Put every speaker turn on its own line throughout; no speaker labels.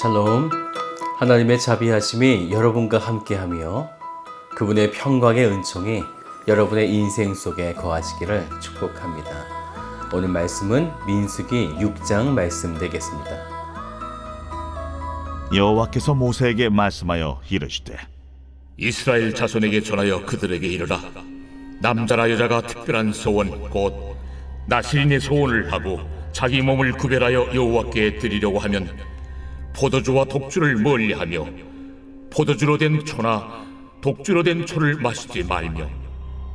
샬롬, 하나님의 자비하심이 여러분과 함께하며 그분의 평강의 은총이 여러분의 인생 속에 거하시기를 축복합니다. 오늘 말씀은 민수기 6장 말씀 되겠습니다.
여호와께서 모세에게 말씀하여 이르시되
이스라엘 자손에게 전하여 그들에게 이르라. 남자나 여자가 특별한 소원 곧 나실인의 소원을 하고 자기 몸을 구별하여 여호와께 드리려고 하면 포도주와 독주를 멀리하며 포도주로 된 초나 독주로 된 초를 마시지 말며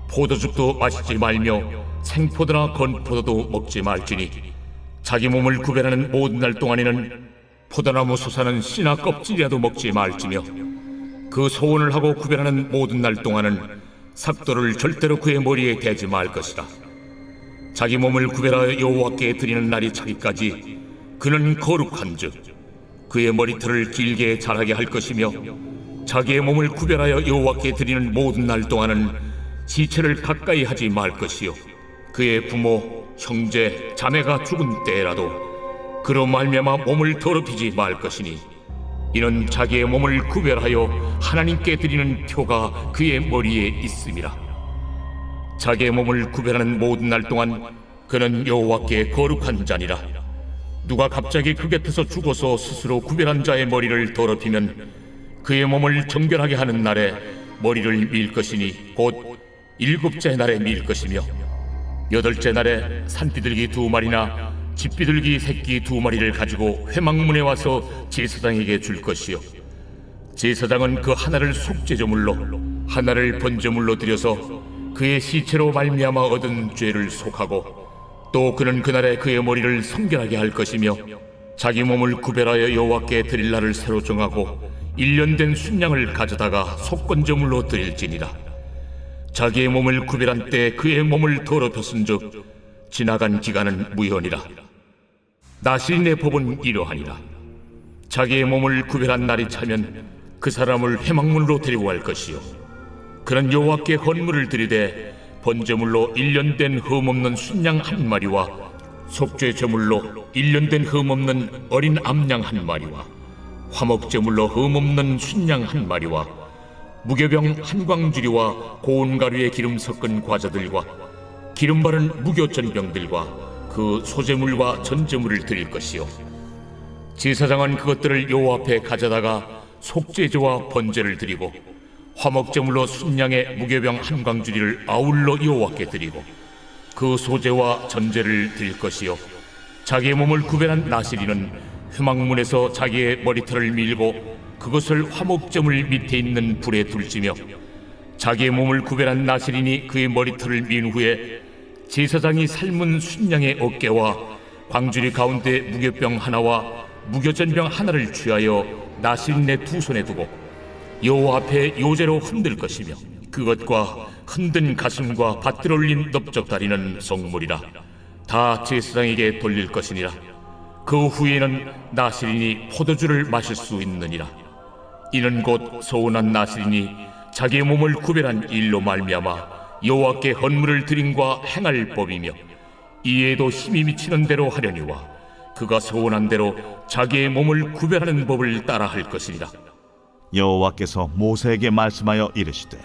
포도죽도 마시지 말며 생포도나 건포도도 먹지 말지니 자기 몸을 구별하는 모든 날 동안에는 포도나무 솟아는 씨나 껍질이라도 먹지 말지며 그 소원을 하고 구별하는 모든 날 동안은 삭도를 절대로 그의 머리에 대지 말 것이라. 자기 몸을 구별하여 여호와께 드리는 날이 차기까지 그는 거룩한즉 그의 머리털을 길게 자라게 할 것이며 자기의 몸을 구별하여 여호와께 드리는 모든 날 동안은 시체를 가까이 하지 말 것이요 그의 부모, 형제, 자매가 죽은 때라도 그로 말미암아 몸을 더럽히지 말 것이니 이는 자기의 몸을 구별하여 하나님께 드리는 표가 그의 머리에 있음이라. 자기의 몸을 구별하는 모든 날 동안 그는 여호와께 거룩한 자니라. 누가 갑자기 그 곁에서 죽어서 스스로 구별한 자의 머리를 더럽히면 그의 몸을 정결하게 하는 날에 머리를 밀 것이니 곧 7째 날에 밀 것이며 8째 날에 산비둘기 2마리나 집비둘기 새끼 2마리를 가지고 회막문에 와서 제사장에게 줄 것이요 제사장은 그 하나를 속죄제물로 하나를 번제물로 드려서 그의 시체로 말미암아 얻은 죄를 속하고 또 그는 그날에 그의 머리를 성결하게 할 것이며 자기 몸을 구별하여 여호와께 드릴 날을 새로 정하고 1년 된 순양을 가져다가 속건제물로 드릴지니라. 자기의 몸을 구별한 때 그의 몸을 더럽혔은즉 지나간 기간은 무효니라. 나실인의 법은 이러하니라. 자기의 몸을 구별한 날이 차면 그 사람을 회막문으로 데리고 갈 것이요 그는 여호와께 헌물을 드리되 번제물로 1년 된 흠없는 순양 1마리와 속죄제물로 1년 된 흠없는 어린 암양 1마리와 화목제물로 흠없는 순양 1마리와 무교병 1광주리와 고운 가루에 기름 섞은 과자들과 기름 바른 무교전병들과 그 소제물과 전제물을 드릴 것이요 제사장은 그것들을 여호와 앞에 가져다가 속죄제와 번제를 드리고 화목제물로 순양의 무교병 1광주리를 아울러 여호와께 드리고 그 소제와 전제를 드릴 것이요 자기의 몸을 구별한 나실인은 회막문에서 자기의 머리털을 밀고 그것을 화목제물 밑에 있는 불에 둘지며 자기의 몸을 구별한 나실인이 그의 머리털을 민 후에 제사장이 삶은 순양의 어깨와 광주리 가운데 무교병 하나와 무교전병 하나를 취하여 나실인의 2손에 두고 여호와 앞에 요제로 흔들 것이며 그것과 흔든 가슴과 밭들 올린 넓적다리는 성물이라. 다 제사장에게 돌릴 것이니라. 그 후에는 나실인이 포도주를 마실 수 있느니라. 이는 곧 서운한 나실인이 자기의 몸을 구별한 일로 말미암아 여호와께 헌물을 드림과 행할 법이며 이에도 힘이 미치는 대로 하려니와 그가 서운한 대로 자기의 몸을 구별하는 법을 따라 할 것이니라.
여호와께서 모세에게 말씀하여 이르시되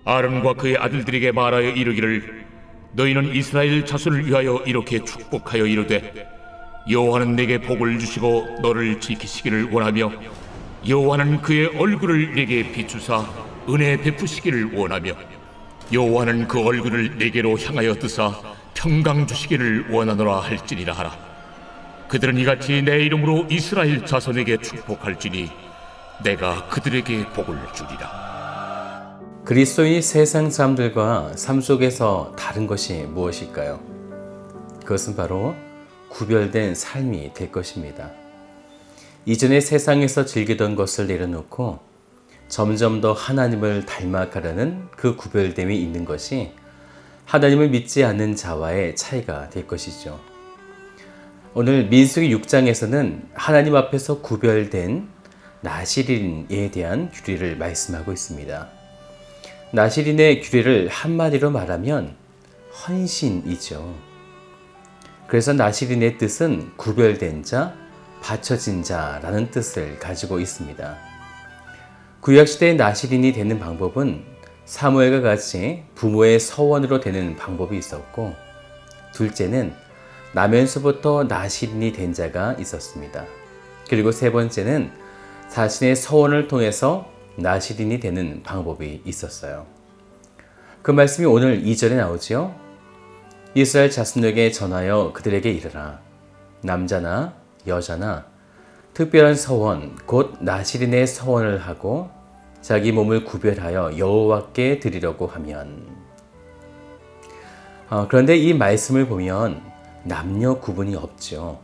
아론과 그의 아들들에게 말하여 이르기를 너희는 이스라엘 자손을 위하여 이렇게 축복하여 이르되 여호와는 내게 복을 주시고 너를 지키시기를 원하며 여호와는 그의 얼굴을 내게 비추사 은혜 베푸시기를 원하며 여호와는 그 얼굴을 내게로 향하여 뜨사 평강 주시기를 원하노라 할지니라 하라. 그들은 이같이 내 이름으로 이스라엘 자손에게 축복할지니 내가 그들에게 복을 주리라.
그리스도인이 세상 사람들과 삶 속에서 다른 것이 무엇일까요? 그것은 바로 구별된 삶이 될 것입니다. 이전에 세상에서 즐기던 것을 내려놓고 점점 더 하나님을 닮아가려는 그 구별됨이 있는 것이 하나님을 믿지 않는 자와의 차이가 될 것이죠. 오늘 민수기 6장에서는 하나님 앞에서 구별된 나실인에 대한 규례를 말씀하고 있습니다. 나실인의 규례를 한마디로 말하면 헌신이죠. 그래서 나실인의 뜻은 구별된 자, 바쳐진 자라는 뜻을 가지고 있습니다. 구약시대의 나시린이 되는 방법은 사무엘과 같이 부모의 서원으로 되는 방법이 있었고, 둘째는 나면서부터 나시린이 된 자가 있었습니다. 그리고 세 번째는 자신의 서원을 통해서 나시린이 되는 방법이 있었어요. 그 말씀이 오늘 2절에 나오죠. 이스라엘 자손에게 전하여 그들에게 이르라. 남자나 여자나 특별한 서원 곧 나시린의 서원을 하고 자기 몸을 구별하여 여호와께 드리려고 하면. 그런데 이 말씀을 보면 남녀 구분이 없죠.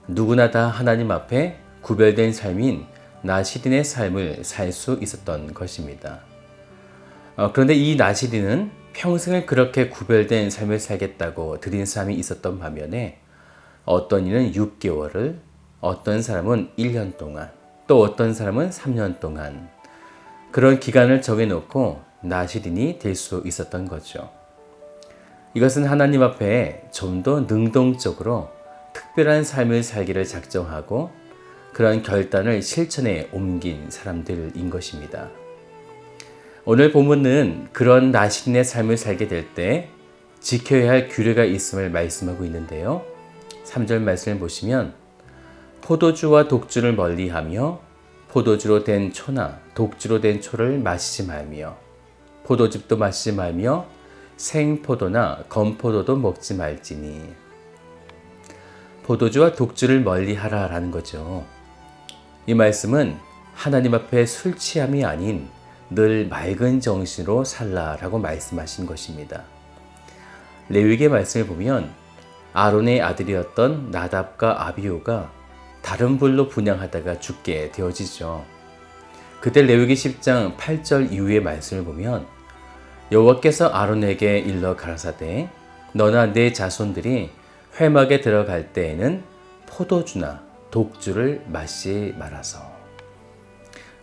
누구나 다 하나님 앞에 구별된 삶인 나시린의 삶을 살 수 있었던 것입니다. 그런데 이 나시린은 평생을 그렇게 구별된 삶을 살겠다고 드린 사람이 있었던 반면에 어떤 이는 6개월을, 어떤 사람은 1년 동안, 또 어떤 사람은 3년 동안 그런 기간을 정해놓고 나시린이 될 수 있었던 거죠. 이것은 하나님 앞에 좀 더 능동적으로 특별한 삶을 살기를 작정하고 그런 결단을 실천에 옮긴 사람들인 것입니다. 오늘 본문은 그런 나시린의 삶을 살게 될 때 지켜야 할 규례가 있음을 말씀하고 있는데요. 3절 말씀을 보시면 포도주와 독주를 멀리하며 포도주로 된 초나 독주로 된 초를 마시지 말며 포도즙도 마시지 말며 생포도나 건포도도 먹지 말지니. 포도주와 독주를 멀리하라 라는 거죠. 이 말씀은 하나님 앞에 술 취함이 아닌 늘 맑은 정신으로 살라라고 말씀하신 것입니다. 레위기의 말씀을 보면 아론의 아들이었던 나답과 아비후가 다른 불로 분향하다가 죽게 되어지죠. 그때 레위기 10장 8절 이후의 말씀을 보면 여호와께서 아론에게 일러 가라사대 너나 내 자손들이 회막에 들어갈 때에는 포도주나 독주를 마시지 말아서.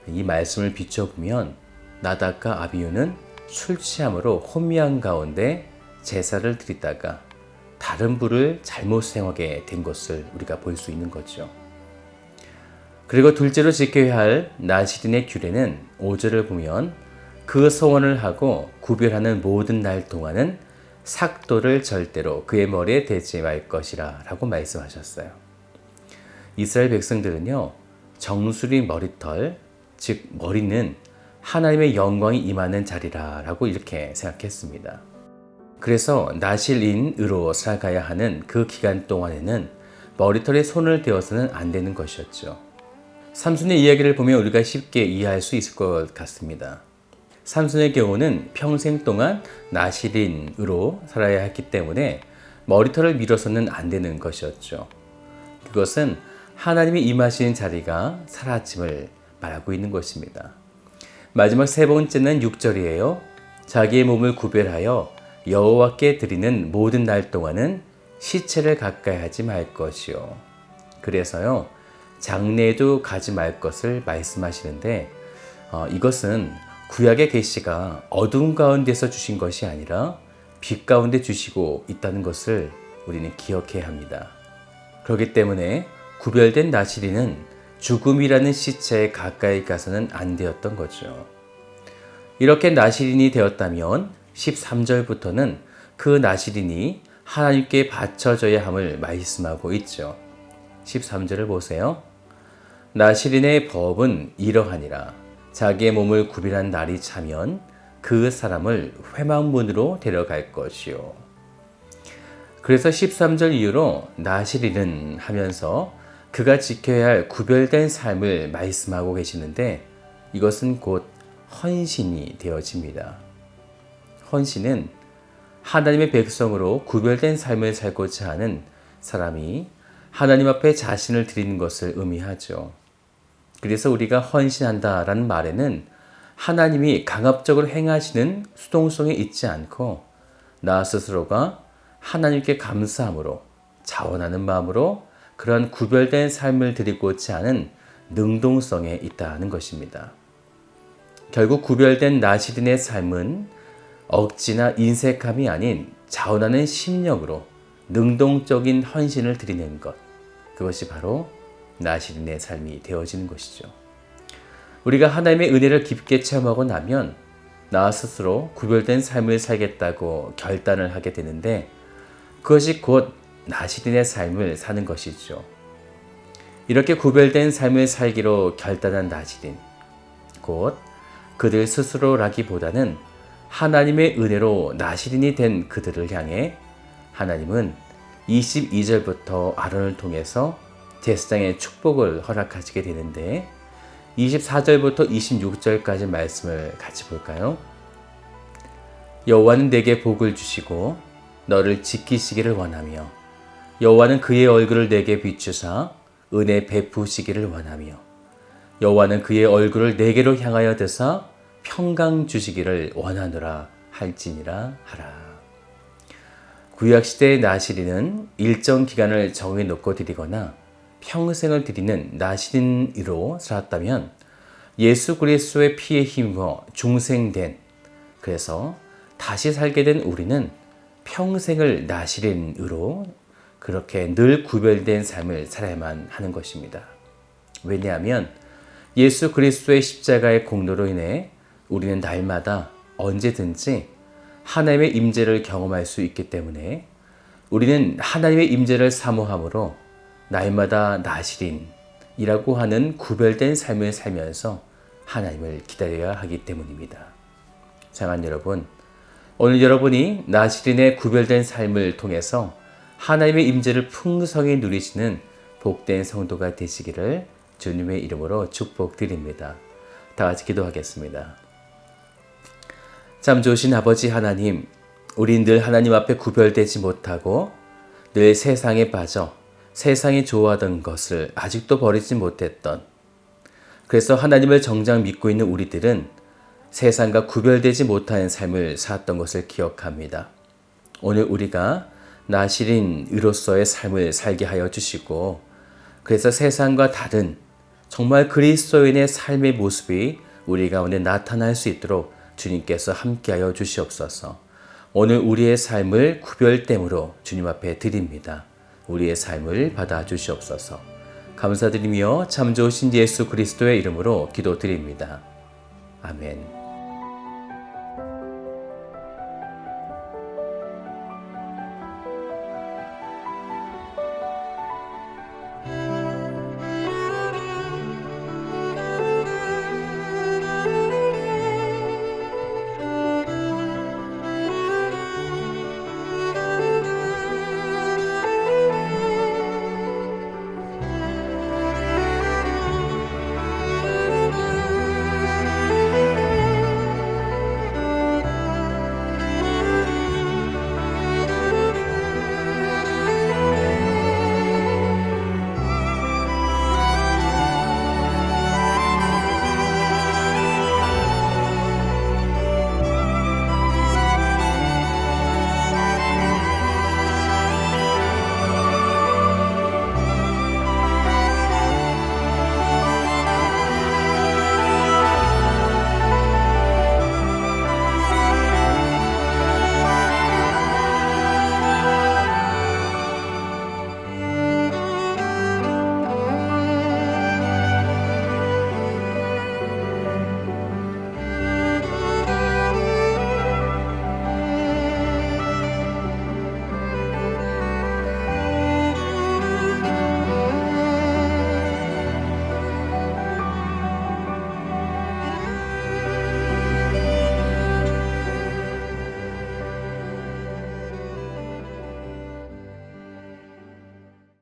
이 말씀을 비춰보면 나답과 아비후는 술 취함으로 혼미한 가운데 제사를 드리다가 다른 불을 잘못 생각하게 된 것을 우리가 볼 수 있는 거죠. 그리고 둘째로 지켜야 할 나시린의 규례는 5절을 보면 그 서원을 하고 구별하는 모든 날 동안은 삭도를 절대로 그의 머리에 대지 말 것이라 라고 말씀하셨어요. 이스라엘 백성들은요, 정수리 머리털, 즉 머리는 하나님의 영광이 임하는 자리라 라고 이렇게 생각했습니다. 그래서 나실인으로 살아가야 하는 그 기간 동안에는 머리털에 손을 대어서는 안 되는 것이었죠. 삼손의 이야기를 보면 우리가 쉽게 이해할 수 있을 것 같습니다. 삼손의 경우는 평생 동안 나실인으로 살아야 했기 때문에 머리털을 밀어서는 안 되는 것이었죠. 그것은 하나님이 임하신 자리가 사라짐을 말하고 있는 것입니다. 마지막 세 번째는 6절이에요. 자기의 몸을 구별하여 여호와께 드리는 모든 날 동안은 시체를 가까이 하지 말 것이요. 그래서요, 장례에도 가지 말 것을 말씀하시는데 이것은 구약의 계시가 어둠 가운데서 주신 것이 아니라 빛 가운데 주시고 있다는 것을 우리는 기억해야 합니다. 그렇기 때문에 구별된 나시린은 죽음이라는 시체에 가까이 가서는 안 되었던 거죠. 이렇게 나시린이 되었다면 13절부터는 그 나시린이 하나님께 바쳐져야 함을 말씀하고 있죠. 13절을 보세요. 나시린의 법은 이러하니라. 자기의 몸을 구별한 날이 차면 그 사람을 회막문으로 데려갈 것이요. 그래서 13절 이후로 나시린은 하면서 그가 지켜야 할 구별된 삶을 말씀하고 계시는데 이것은 곧 헌신이 되어집니다. 헌신은 하나님의 백성으로 구별된 삶을 살고자 하는 사람이 하나님 앞에 자신을 드리는 것을 의미하죠. 그래서 우리가 헌신한다라는 말에는 하나님이 강압적으로 행하시는 수동성이 있지 않고 나 스스로가 하나님께 감사함으로 자원하는 마음으로 그런 구별된 삶을 드리고자 하는 능동성에 있다는 것입니다. 결국 구별된 나시린의 삶은 억지나 인색함이 아닌 자원하는 심령으로 능동적인 헌신을 드리는 것, 그것이 바로 나시린의 삶이 되어지는 것이죠. 우리가 하나님의 은혜를 깊게 체험하고 나면 나 스스로 구별된 삶을 살겠다고 결단을 하게 되는데 그것이 곧 나시린의 삶을 사는 것이죠. 이렇게 구별된 삶을 살기로 결단한 나시린, 곧 그들 스스로라기보다는 하나님의 은혜로 나시린이 된 그들을 향해 하나님은 22절부터 아론을 통해서 제사장의 축복을 허락하시게 되는데 24절부터 26절까지 말씀을 같이 볼까요? 여호와는 내게 복을 주시고 너를 지키시기를 원하며 여호와는 그의 얼굴을 내게 비추사 은혜 베푸시기를 원하며 여호와는 그의 얼굴을 내게로 향하여 드사 평강 주시기를 원하노라 할지니라 하라. 구약시대의 나시린은 일정 기간을 정해놓고 드리거나 평생을 드리는 나시린으로 살았다면 예수 그리스도의 피에 힘입어 중생된, 그래서 다시 살게 된 우리는 평생을 나시린으로 그렇게 늘 구별된 삶을 살아야만 하는 것입니다. 왜냐하면 예수 그리스도의 십자가의 공로로 인해 우리는 날마다 언제든지 하나님의 임재를 경험할 수 있기 때문에 우리는 하나님의 임재를 사모함으로 날마다 나시린이라고 하는 구별된 삶을 살면서 하나님을 기다려야 하기 때문입니다. 사랑하는 여러분, 오늘 여러분이 나시린의 구별된 삶을 통해서 하나님의 임재를 풍성히 누리시는 복된 성도가 되시기를 주님의 이름으로 축복드립니다. 다 같이 기도하겠습니다. 참 좋으신 아버지 하나님, 우린 늘 하나님 앞에 구별되지 못하고 늘 세상에 빠져 세상이 좋아하던 것을 아직도 버리지 못했던, 그래서 하나님을 정작 믿고 있는 우리들은 세상과 구별되지 못하는 삶을 살았던 것을 기억합니다. 오늘 우리가 나시린으로서의 삶을 살게 하여 주시고, 그래서 세상과 다른 정말 그리스도인의 삶의 모습이 우리 가운데 나타날 수 있도록 주님께서 함께하여 주시옵소서. 오늘 우리의 삶을 구별됨으로 주님 앞에 드립니다. 우리의 삶을 받아 주시옵소서. 감사드리며 참 좋으신 예수 그리스도의 이름으로 기도드립니다. 아멘.